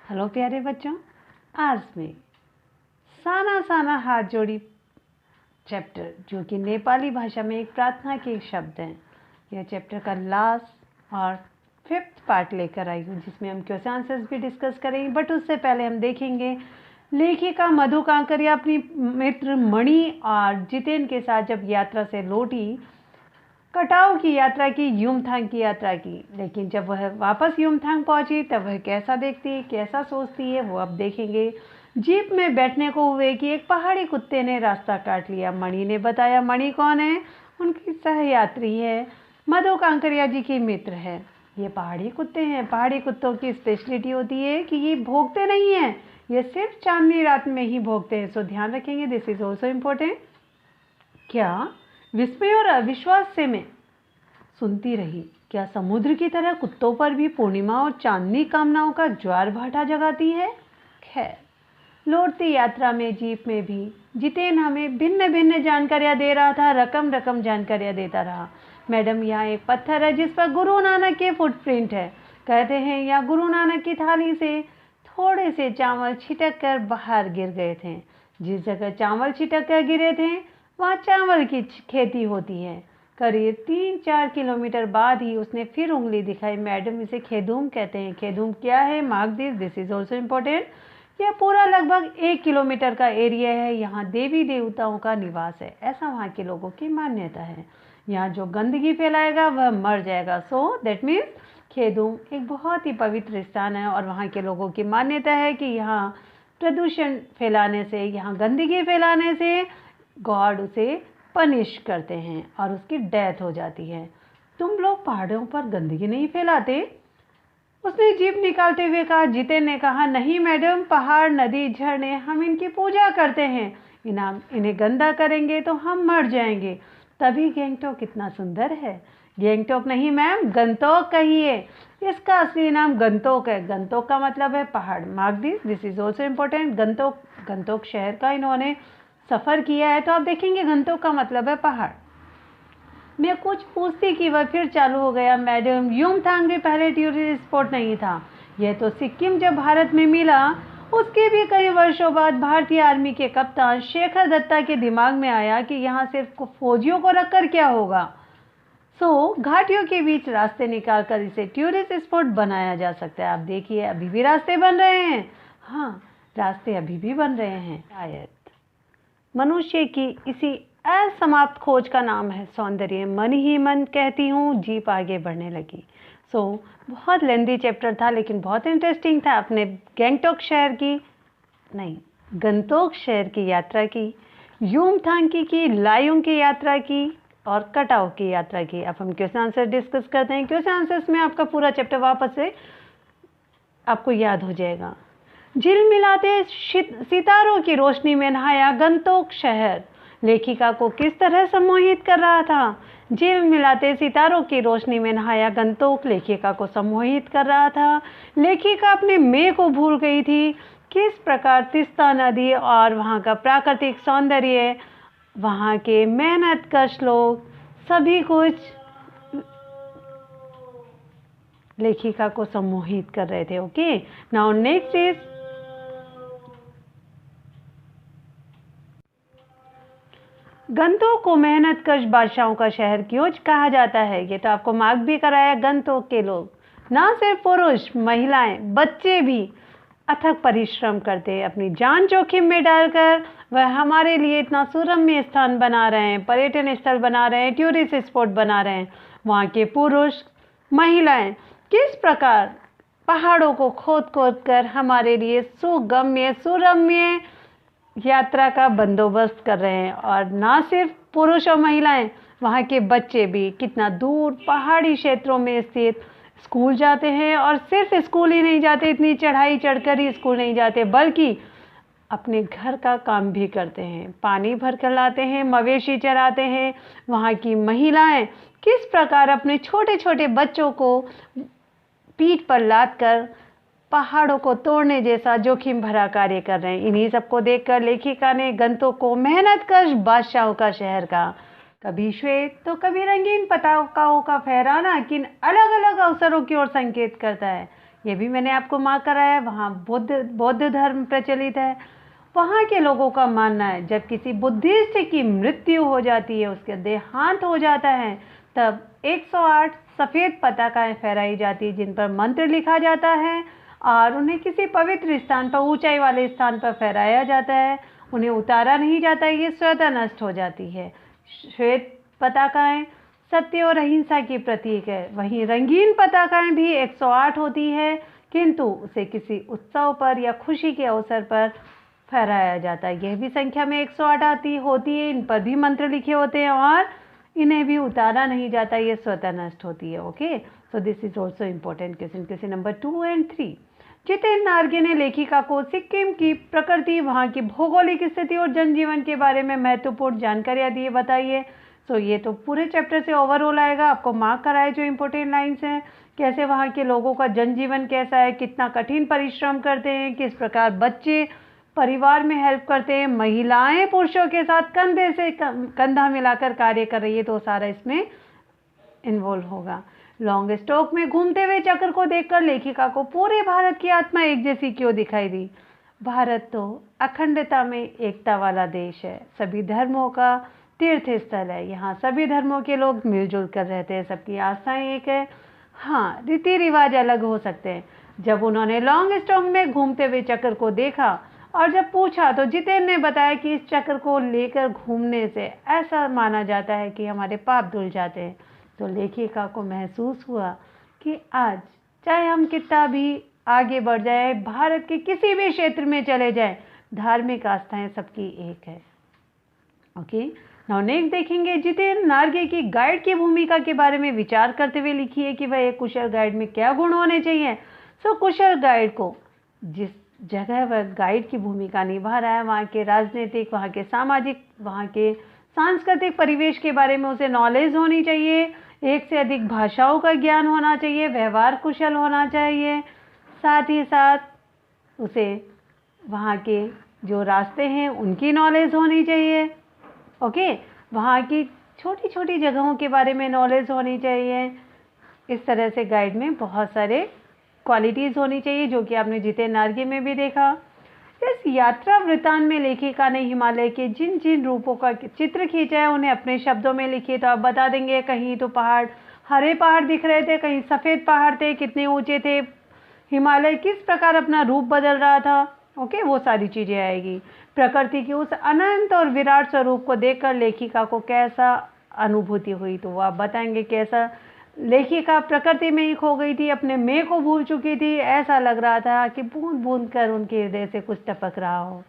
Hello प्यारे बच्चों, आज मैं साना साना हाथ जोड़ी चैप्टर जो कि नेपाली भाषा में एक प्रार्थना के शब्द हैं, यह चैप्टर का लास्ट और 5th पार्ट लेकर आई हूँ जिसमें हम क्वेश्चन आंसर्स भी डिस्कस करेंगे। बट उससे पहले हम देखेंगे लेखिका मधु कांकरिया अपनी मित्र मणि और जितेन के साथ जब यात्रा से लौटी, कटाव की यात्रा की, युमथांग की यात्रा की, लेकिन जब वह वापस युमथांग पहुंची तब वह कैसा देखती है, कैसा सोचती है, वो अब देखेंगे। जीप में बैठने को हुए कि एक पहाड़ी कुत्ते ने रास्ता काट लिया। मणि ने बताया। मणि कौन है? उनकी सहयात्री है, मधु कांकरिया जी की मित्र है। ये पहाड़ी कुत्ते हैं। पहाड़ी कुत्तों की स्पेशलिटी होती है कि ये भौंकते नहीं हैं, ये सिर्फ चांदनी रात में ही भौंकते हैं। सो ध्यान रखेंगे, दिस इज ऑल्सो इम्पोर्टेंट। क्या विस्मय और अविश्वास से मैं सुनती रही, क्या समुद्र की तरह कुत्तों पर भी पूर्णिमा और चांदनी कामनाओं का ज्वार भाटा जगाती है? खैर, लौटती यात्रा में जीप में भी जितेन हमें भिन्न भिन्न जानकारियां दे रहा था, रकम रकम जानकारियां देता रहा। मैडम, यहाँ एक पत्थर है जिस पर गुरु नानक के फुटप्रिंट है। कहते हैं यहाँ गुरु नानक की थाली से थोड़े से चावल छिटक कर बाहर गिर गए थे। जिस जगह चावल छिटक कर गिरे थे वहाँ चावल की खेती होती है। करीब 3-4 किलोमीटर बाद ही उसने फिर उंगली दिखाई। मैडम, इसे खेदूम कहते हैं। खेदूम क्या है? Mark this is also important. यह पूरा लगभग 1 किलोमीटर का एरिया है। यहाँ देवी देवताओं का निवास है, ऐसा वहाँ के लोगों की मान्यता है। यहाँ जो गंदगी फैलाएगा वह मर जाएगा। सो दैट मीन्स खेदूम एक बहुत ही पवित्र स्थान है और वहाँ के लोगों की मान्यता है कि यहाँ प्रदूषण फैलाने से, यहाँ गंदगी फैलाने से गॉड उसे पनिश करते हैं और उसकी डेथ हो जाती है। तुम लोग पहाड़ों पर गंदगी नहीं फैलाते? उसने जीप निकालते हुए कहा। जितेन ने कहा, नहीं मैडम, पहाड़, नदी, झरने, हम इनकी पूजा करते हैं। इन्हें गंदा करेंगे तो हम मर जाएंगे। तभी गैंगटॉक कितना सुंदर है। गैंगटॉक नहीं मैम, गंतोक कहिए। इसका असली नाम गंतोक है। गंतोक का मतलब है पहाड़। Mark this is also important. Gangtok शहर का इन्होंने सफ़र किया है तो आप देखेंगे गंतोक का मतलब है पहाड़। मैं कुछ पूछती कि वह फिर चालू हो गया। मैडम, युमथांग भी पहले टूरिस्ट स्पॉट नहीं था। यह तो सिक्किम जब भारत में मिला उसके भी कई वर्षों बाद भारतीय आर्मी के कप्तान शेखर दत्ता के दिमाग में आया कि यहाँ सिर्फ फौजियों को रखकर क्या होगा। सो घाटियों के बीच रास्ते निकालकर इसे टूरिस्ट स्पॉट बनाया जा सकता है। आप देखिए, अभी भी रास्ते बन रहे हैं। हाँ, रास्ते अभी भी बन रहे हैं। शायद मनुष्य की इसी असमाप्त खोज का नाम है सौंदर्य। मन ही मन कहती हूँ, जीप आगे बढ़ने लगी। बहुत लेंदी चैप्टर था लेकिन बहुत इंटरेस्टिंग था। अपने गैंगटॉक शहर की नहीं, गंतोक शहर की यात्रा की, युमथांग की, लायुंग की यात्रा की और कटाव की यात्रा की। अब हम क्वेश्चन आंसर डिस्कस करते हैं। क्वेश्चन आंसर्स में आपका पूरा चैप्टर वापस से आपको याद हो जाएगा। झिलमिलाते सितारों की रोशनी में नहाया गंतोक शहर लेखिका को किस तरह सम्मोहित कर रहा था? झिलमिलाते सितारों की रोशनी में नहाया गंतोक लेखिका को सम्मोहित कर रहा था। लेखिका अपने मैं को भूल गई थी। किस प्रकार तीस्ता नदी और वहाँ का प्राकृतिक सौंदर्य, वहाँ के मेहनतकश लोग, सभी कुछ लेखिका को सम्मोहित कर रहे थे। Okay, now next is Gangtok को मेहनतकश बादशाहों का शहर क्यों कहा जाता है? ये तो आपको मार्क भी कराया। गंतोक के लोग, ना सिर्फ पुरुष, महिलाएं, बच्चे भी अथक परिश्रम करते हैं। अपनी जान जोखिम में डालकर वह हमारे लिए इतना सुरम्य स्थान बना रहे हैं, पर्यटन स्थल बना रहे हैं, टूरिस्ट स्पॉट बना रहे हैं। वहाँ के पुरुष, महिलाएं किस प्रकार पहाड़ों को खोद खोद कर हमारे लिए सुगम्य, सुरम्य यात्रा का बंदोबस्त कर रहे हैं। और ना सिर्फ पुरुष और महिलाएं, वहाँ के बच्चे भी कितना दूर पहाड़ी क्षेत्रों में स्थित स्कूल जाते हैं। और सिर्फ स्कूल ही नहीं जाते, इतनी चढ़ाई चढ़कर ही स्कूल नहीं जाते, बल्कि अपने घर का काम भी करते हैं। पानी भर कर लाते हैं, मवेशी चराते हैं। वहाँ की महिलाएं किस प्रकार अपने छोटे छोटे बच्चों को पीठ पर लाद कर पहाड़ों को तोड़ने जैसा जोखिम भरा कार्य कर रहे हैं। इन्हीं सबको देखकर लेखिका ने गंतोक को मेहनतकश बादशाहों का शहर कहा। कभी श्वेत तो कभी रंगीन पताकाओं का फहराना किन अलग अलग अवसरों की ओर संकेत करता है। ये भी मैंने आपको मार्क कराया। वहाँ बौद्ध धर्म प्रचलित है। वहाँ के लोगों का मानना है जब किसी बुद्धिस्ट की मृत्यु हो जाती है, उसके देहांत हो जाता है, तब 108 सफ़ेद पताकाएं फहराई जाती है जिन पर मंत्र लिखा जाता है और उन्हें किसी पवित्र स्थान पर, ऊंचाई वाले स्थान पर फहराया जाता है। उन्हें उतारा नहीं जाता है, ये स्वतः नष्ट हो जाती है। श्वेत पताकाएं सत्य और अहिंसा की प्रतीक है। वहीं रंगीन पताकाएं भी 108 होती है, किंतु उसे किसी उत्सव पर या खुशी के अवसर पर फहराया जाता है। यह भी संख्या में 108 होती है। इन पर भी मंत्र लिखे होते हैं और इन्हें भी उतारा नहीं जाता, ये स्वतः नष्ट होती है। Okay, so this is also important question. Question number 2 और 3। जितेंद्र नार्गे ने लेखिका को सिक्किम की प्रकृति, वहाँ की भौगोलिक स्थिति और जनजीवन के बारे में महत्वपूर्ण जानकारियाँ दी, बताइए। सो ये तो पूरे चैप्टर से ओवरऑल आएगा, आपको मार्क कराए जो इम्पोर्टेंट लाइन्स हैं। कैसे वहाँ के लोगों का जनजीवन कैसा है, कितना कठिन परिश्रम करते हैं, किस प्रकार बच्चे परिवार में हेल्प करते हैं, महिलाएं पुरुषों के साथ कंधे से कंधा मिलाकर कार्य कर रही है, तो सारा इसमें इन्वॉल्व होगा। लॉन्ग स्टॉक में घूमते हुए चक्र को देखकर लेखिका को पूरे भारत की आत्मा एक जैसी क्यों दिखाई दी। भारत तो अखंडता में एकता वाला देश है, सभी धर्मों का तीर्थ स्थल है। यहाँ सभी धर्मों के लोग मिलजुल कर रहते हैं, सबकी आस्थाएं एक है। हाँ, रीति रिवाज अलग हो सकते हैं। जब उन्होंने लॉन्ग स्टॉक में घूमते हुए चक्र को देखा और जब पूछा तो जितेंद्र ने बताया कि इस चक्र को लेकर घूमने से ऐसा माना जाता है कि हमारे पाप धुल जाते हैं। तो लेखिका को महसूस हुआ कि आज चाहे हम कितना भी आगे बढ़ जाए, भारत के किसी भी क्षेत्र में चले जाएं, धार्मिक आस्थाएं सबकी एक है। ओके, नाउ नेक्स्ट देखेंगे, जितेंद्र नार्गे की गाइड की भूमिका के बारे में विचार करते हुए लिखिए कि वह एक कुशल गाइड में क्या गुण होने चाहिए। सो कुशल गाइड को जिस जगह वह गाइड की भूमिका निभा रहा है, वहाँ के राजनीतिक, वहाँ के सामाजिक, वहाँ के सांस्कृतिक परिवेश के बारे में उसे नॉलेज होनी चाहिए, एक से अधिक भाषाओं का ज्ञान होना चाहिए, व्यवहार कुशल होना चाहिए, साथ ही साथ उसे वहाँ के जो रास्ते हैं उनकी नॉलेज होनी चाहिए। ओके, वहाँ की छोटी छोटी जगहों के बारे में नॉलेज होनी चाहिए। इस तरह से गाइड में बहुत सारे क्वालिटीज़ होनी चाहिए, जो कि आपने जितेंद्र नार्गे में भी देखा। इस यात्रा वृत्तांत में लेखिका ने हिमालय के जिन जिन रूपों का चित्र खींचा है उन्हें अपने शब्दों में लिखिए। तो आप बता देंगे, कहीं तो पहाड़, हरे पहाड़ दिख रहे थे, कहीं सफ़ेद पहाड़ थे, कितने ऊंचे थे, हिमालय किस प्रकार अपना रूप बदल रहा था। ओके, वो सारी चीज़ें आएगी। प्रकृति के उस अनंत और विराट स्वरूप को देखकर लेखिका को कैसा अनुभूति हुई, तो वो आप बताएंगे कैसा लेखिका प्रकृति में ही खो गई थी, अपने मैं को भूल चुकी थी, ऐसा लग रहा था कि बूंद बूंद कर उनके हृदय से कुछ टपक रहा हो।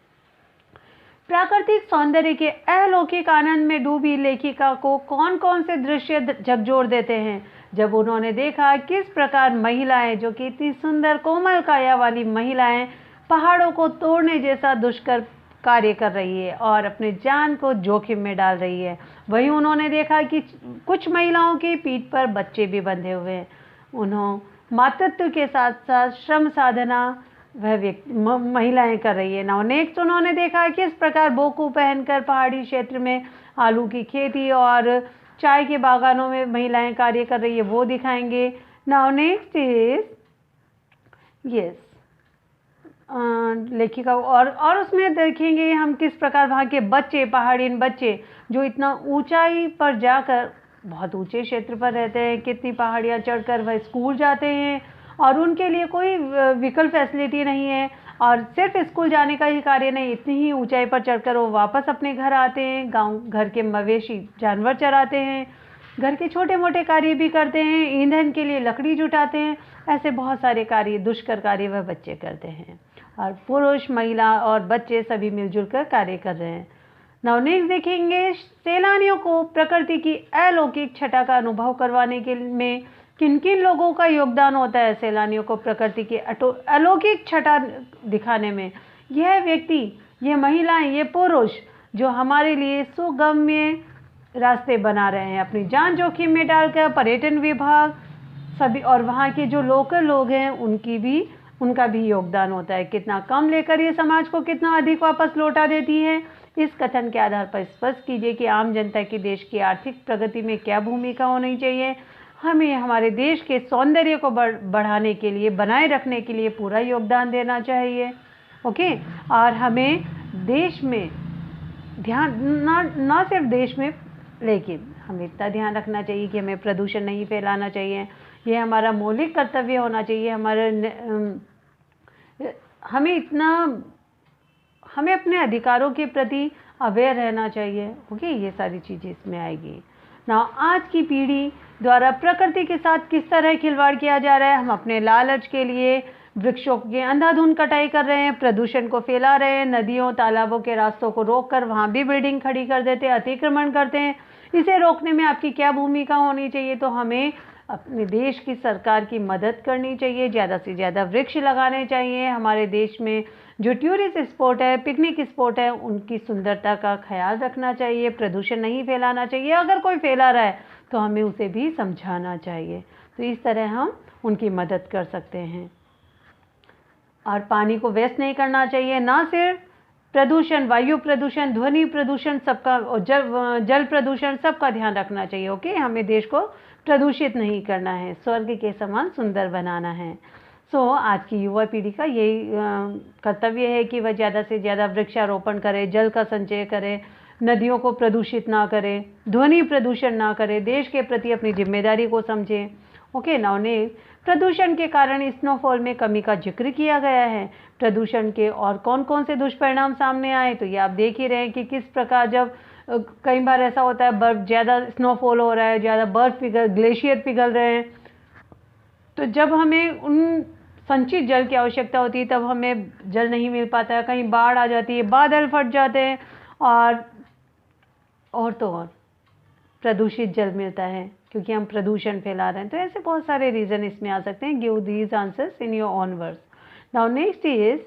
प्राकृतिक सौंदर्य के अलौकिक आनंद में डूबी लेखिका को कौन कौन से दृश्य झकझोर देते हैं। जब उन्होंने देखा किस प्रकार महिलाएं, जो कि इतनी सुंदर कोमल काया वाली महिलाएं, पहाड़ों को तोड़ने जैसा दुष्कर कार्य कर रही है और अपने जान को जोखिम में डाल रही है, वहीं उन्होंने देखा कि कुछ महिलाओं की पीठ पर बच्चे भी बंधे हुए हैं। उन्होंने मातृत्व के साथ साथ श्रम साधना वह महिलाएं कर रही है। नाउ नेक्स्ट उन्होंने देखा किस प्रकार बोकू पहनकर पहाड़ी क्षेत्र में आलू की खेती और चाय के बागानों में महिलाएं कार्य कर रही है, वो दिखाएंगे। नाउ नेक्स्ट इज यस लेखिका और उसमें देखेंगे हम किस प्रकार वहाँ के बच्चे, पहाड़ियन बच्चे जो इतना ऊंचाई पर जाकर, बहुत ऊंचे क्षेत्र पर रहते हैं, कितनी पहाड़ियाँ चढ़कर वह स्कूल जाते हैं और उनके लिए कोई व्हीकल फैसिलिटी नहीं है और सिर्फ स्कूल जाने का ही कार्य नहीं, इतनी ही ऊंचाई पर चढ़कर वो वापस अपने घर आते हैं, गांव घर के मवेशी जानवर चराते हैं, घर के छोटे मोटे कार्य भी करते हैं, ईंधन के लिए लकड़ी जुटाते हैं, ऐसे बहुत सारे कार्य, दुष्कर कार्य वह बच्चे करते हैं और पुरुष, महिला और बच्चे सभी मिलजुल कर कार्य कर रहे हैं। नाउ नेक्स्ट देखेंगे, सैलानियों को प्रकृति की अलौकिक छटा का अनुभव करवाने के में किन किन लोगों का योगदान होता है। सैलानियों को प्रकृति की अलौकिक छटा दिखाने में यह व्यक्ति, ये महिलाएं, ये पुरुष जो हमारे लिए सुगम्य रास्ते बना रहे हैं, अपनी जान जोखिम में डालकर। पर्यटन विभाग सभी और वहाँ के जो लोकल लोग हैं उनका भी योगदान होता है। कितना कम लेकर ये समाज को कितना अधिक वापस लौटा देती है। इस कथन के आधार पर स्पष्ट कीजिए कि आम जनता की देश की आर्थिक प्रगति में क्या भूमिका होनी चाहिए। हमें हमारे देश के सौंदर्य को बढ़ाने के लिए, बनाए रखने के लिए पूरा योगदान देना चाहिए। ओके, और हमें देश में ध्यान ना सिर्फ देश में, लेकिन हमें इतना ध्यान रखना चाहिए कि हमें प्रदूषण नहीं फैलाना चाहिए। ये हमारा मौलिक कर्तव्य होना चाहिए। हमें अपने अधिकारों के प्रति अवेयर रहना चाहिए। ओके, ये सारी चीज़ें इसमें आएगी ना। आज की पीढ़ी द्वारा प्रकृति के साथ किस तरह खिलवाड़ किया जा रहा है। हम अपने लालच के लिए वृक्षों की अंधाधुंध कटाई कर रहे हैं, प्रदूषण को फैला रहे हैं, नदियों तालाबों के रास्तों को रोककर वहाँ भी बिल्डिंग खड़ी कर देते हैं, अतिक्रमण करते हैं। इसे रोकने में आपकी क्या भूमिका होनी चाहिए? तो हमें अपने देश की सरकार की मदद करनी चाहिए, ज़्यादा से ज़्यादा वृक्ष लगाने चाहिए। हमारे देश में जो टूरिस्ट स्पॉट है, पिकनिक स्पॉट है, उनकी सुंदरता का ख्याल रखना चाहिए, प्रदूषण नहीं फैलाना चाहिए। अगर कोई फैला रहा है तो हमें उसे भी समझाना चाहिए। तो इस तरह हम उनकी मदद कर सकते हैं। और पानी को वेस्ट नहीं करना चाहिए। ना सिर्फ प्रदूषण, वायु प्रदूषण, ध्वनि प्रदूषण सबका, और जल प्रदूषण सबका ध्यान रखना चाहिए। ओके, हमें देश को प्रदूषित नहीं करना है, स्वर्ग के समान सुंदर बनाना है। आज की युवा पीढ़ी का यही कर्तव्य है कि वह ज़्यादा से ज़्यादा वृक्षारोपण करे, जल का संचय करे, नदियों को प्रदूषित ना करे, ध्वनि प्रदूषण ना करे, देश के प्रति अपनी जिम्मेदारी को समझें। ओके, उन्हें प्रदूषण के कारण स्नोफॉल में कमी का जिक्र किया गया है। प्रदूषण के और कौन कौन से दुष्परिणाम सामने आए, तो ये आप देख ही रहे हैं कि किस प्रकार जब कई बार ऐसा होता है, बर्फ ज़्यादा स्नोफॉल हो रहा है, ज़्यादा बर्फ ग्लेशियर पिघल रहे हैं, तो जब हमें उन संचित जल की आवश्यकता होती है तब हमें जल नहीं मिल पाता है, कहीं बाढ़ आ जाती है, बादल फट जाते हैं, और तो और प्रदूषित जल मिलता है क्योंकि हम प्रदूषण फैला रहे हैं। तो ऐसे बहुत सारे रीज़न इसमें आ सकते हैं। Give these answers in your own words. Now next is,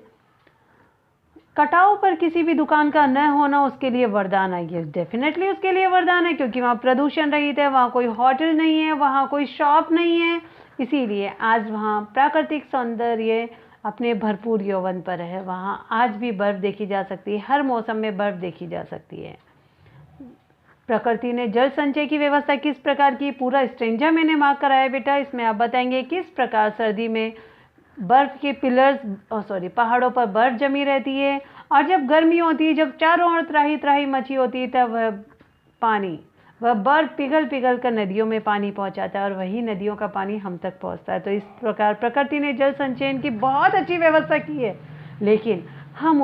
कटाव पर किसी भी दुकान का न होना उसके लिए वरदान है। ये डेफिनेटली उसके लिए वरदान है, क्योंकि वहाँ प्रदूषण रहित है, वहाँ कोई होटल नहीं है, वहाँ कोई शॉप नहीं है, इसीलिए आज वहाँ प्राकृतिक सौंदर्य अपने भरपूर यौवन पर है। वहाँ आज भी बर्फ़ देखी जा सकती है, हर मौसम में बर्फ़ देखी जा सकती है। प्रकृति ने जल संचय की व्यवस्था किस प्रकार की, पूरा स्ट्रेंजा मैंने मार्क कराया बेटा। इसमें आप बताएंगे किस प्रकार सर्दी में बर्फ़ के पहाड़ों पर बर्फ़ जमी रहती है, और जब गर्मी होती है, जब चारों ओर त्राही त्राही मची होती है, तब वह बर्फ़ पिघल कर नदियों में पानी पहुंचाता है, और वही नदियों का पानी हम तक पहुंचता है। तो इस प्रकार प्रकृति ने जल संचयन की बहुत अच्छी व्यवस्था की है, लेकिन हम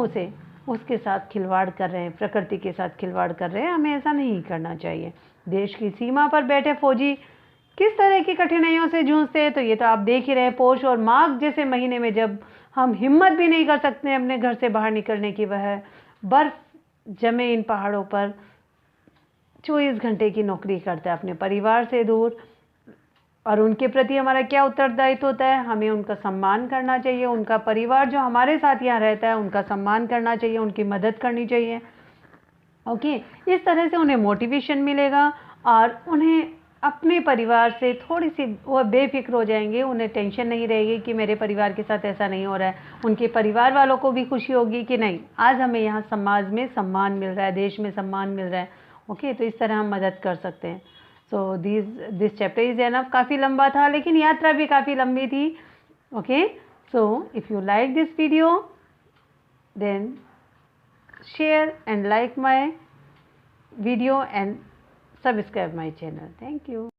उसके साथ खिलवाड़ कर रहे हैं, प्रकृति के साथ खिलवाड़ कर रहे हैं। हमें ऐसा नहीं करना चाहिए। देश की सीमा पर बैठे फौजी किस तरह की कठिनाइयों से जूझते हैं, तो ये तो आप देख ही रहे हैं। पोष और माघ जैसे महीने में जब हम हिम्मत भी नहीं कर सकते हैं अपने घर से बाहर निकलने की, वह बर्फ़ जमे इन पहाड़ों पर 24 घंटे की नौकरी करता है अपने परिवार से दूर, और उनके प्रति हमारा क्या उत्तरदायित्व होता है? हमें उनका सम्मान करना चाहिए। उनका परिवार जो हमारे साथ यहाँ रहता है उनका सम्मान करना चाहिए, उनकी मदद करनी चाहिए। ओके, इस तरह से उन्हें मोटिवेशन मिलेगा और उन्हें अपने परिवार से थोड़ी सी वो बेफिक्र हो जाएंगे। उन्हें टेंशन नहीं रहेगी कि मेरे परिवार के साथ ऐसा नहीं हो रहा है। उनके परिवार वालों को भी खुशी होगी कि नहीं, आज हमें यहाँ समाज में सम्मान मिल रहा है, देश में सम्मान मिल रहा है। ओके, तो इस तरह हम मदद कर सकते हैं। So this chapter is enough. काफ़ी लंबा था, लेकिन यात्रा भी काफ़ी लंबी थी। Okay, so if you like this video then share and like my video and subscribe my channel. Thank you.